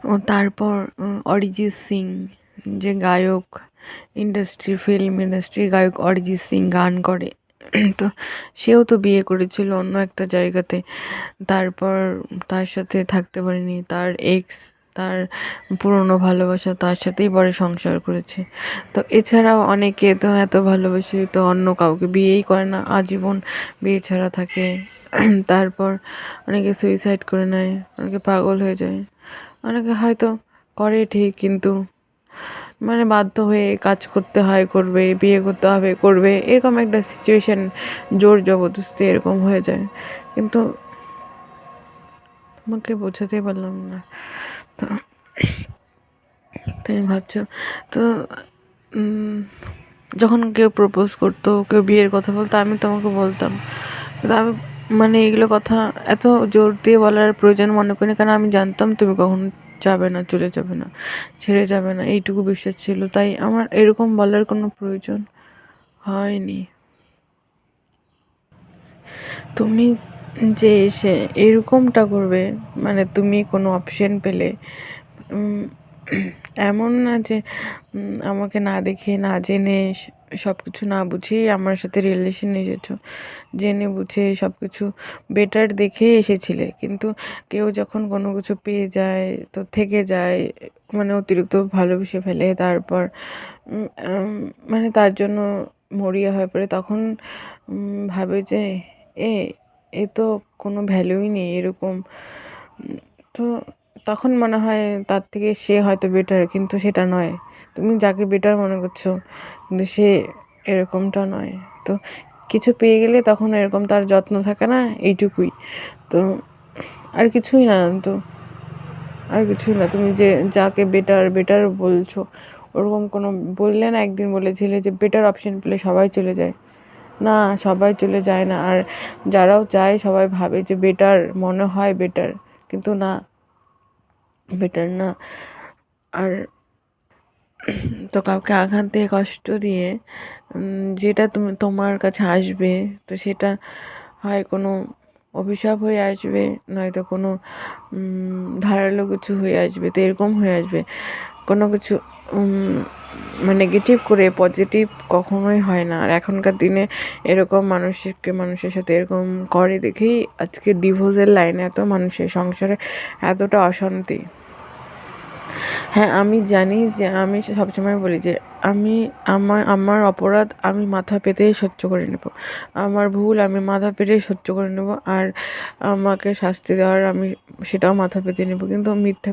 ও তারপর অরিজিৎ সিং, যে গায়ক, ফিল্ম ইন্ডাস্ট্রির গায়ক অরিজিৎ সিং গান করে, তো সেও তো বিয়ে করেছিল অন্য একটা জায়গাতে। তারপর তার সাথে থাকতে পারেনি, তার এক্স, তার পুরনো ভালোবাসা, তার সাথেই পরে সংসার করেছে। তো এছাড়াও অনেকে তো এত ভালোবেসে তো অন্য কাউকে বিয়েই করে না, আজীবন বিয়ে ছাড়া থাকে। তারপর অনেকে সুইসাইড করে নেয়, অনেকে পাগল হয়ে যায়, অনেকে হয়তো করে ঠিক, কিন্তু মানে বাধ্য হয়ে কাজ করতে হয়, করবে, বিয়ে করতে হবে, করবে, এরকম একটা সিচুয়েশন, জোর জবরদস্তি এরকম হয়ে যায়। কিন্তু তোমাকে বোঝাতে পারলাম না। তো তুমি ভাবছো তো, উম, যখন কেউ প্রপোজ করতো, কেউ বিয়ের কথা বলতো, আমি তোমাকে বলতাম, কিন্তু আমি মানে এগুলো কথা এত জোর দিয়ে বলার প্রয়োজন মনে করিনি, কারণ আমি জানতাম তুমি কখনো যাবে না, চলে যাবে না, ছেড়ে যাবে না, এইটুকু বিশ্বাস ছিল, তাই আমার এরকম বলার কোনো প্রয়োজন হয়নি। তুমি যে এসে এরকমটা করবে, মানে তুমি কোনো অপশন পেলে, উম, এমন না যে আমাকে না দেখে না জেনে সব কিছু না বুঝেই আমার সাথে রিলেশন এসেছো, জেনে বুঝে সব কিছু বেটার দেখে এসেছিলে, কিন্তু কেউ যখন কোনো কিছু পেয়ে যায় তো থেকে যায়, মানে অতিরিক্ত ভালোবেসে ফেলে, তারপর মানে তার জন্য মরিয়া হয়ে পড়ে, তখন ভাবে যে এ এ তো কোনো ভ্যালুই নেই এরকম। তো তখন মনে হয় তার থেকে সে হয়তো বেটার, কিন্তু সেটা নয়। তুমি যাকে বেটার মনে করছো, কিন্তু সে এরকমটা নয়। তো কিছু পেয়ে গেলে তখন এরকম তার যত্ন থাকে না, এইটুকুই। তো আর কিছুই না। তো আর কিছুই না, তুমি যে যাকে বেটার বেটার বলছো, ওরকম কোনো বললে না, একদিন বলেছিলে যে বেটার অপশন পেলে সবাই চলে যায়। না, সবাই চলে যায় না, আর যারাও যায় সবাই ভাবে যে বেটার, মনে হয় বেটার, কিন্তু না, বেটার না। আর তো কাউকে আঘাত দিয়ে, কষ্ট দিয়ে যেটা তুমি তোমার কাছে আসবে, তো সেটা হয় কোনো অভিশাপ হয়ে আসবে, নয়তো কোনো ধারালো কিছু হয়ে আসবে, তো এরকম হয়ে আসবে। কোনো কিছু মানে নেগেটিভ করে পজিটিভ কখনোই হয় না। আর এখনকার দিনে এরকম মানুষের সাথে এরকম করে দেখেই আজকে ডিভোর্সের লাইনে এত মানুষের সংসারে এতটা অশান্তি। হ্যাঁ, আমি জানি যে আমি সবসময় বলি যে আমি আমার আমার অপরাধ আমি মাথা পেতেই সহ্য করে নেব, আমার ভুল আমি মাথা পেতেই সহ্য করে নেব, আর আমাকে শাস্তি দেওয়ার আমি সেটাও মাথা পেতে নেব, কিন্তু মিথ্যা